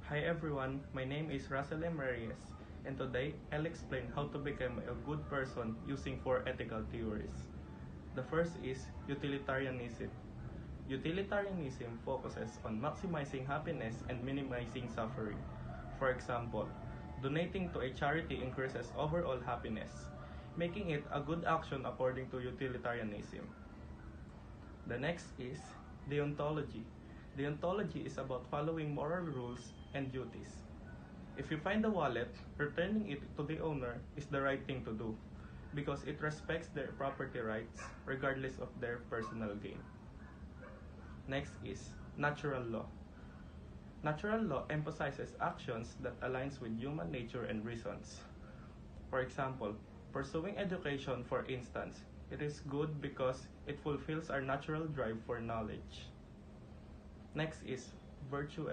Hi everyone, my name is Russell M. Reyes, and today I'll explain how to become a good person using four ethical theories. The first is utilitarianism. Utilitarianism focuses on maximizing happiness and minimizing suffering. For example, donating to a charity increases overall happiness, making it a good action according to utilitarianism. The next is deontology. Deontology is about following moral rules and duties. If you find the wallet, returning it to the owner is the right thing to do because it respects their property rights regardless of their personal gain. Next is natural law. Natural law emphasizes actions that aligns with human nature and reasons. For example, pursuing education, for instance, it is good because it fulfills our natural drive for knowledge. Next is virtue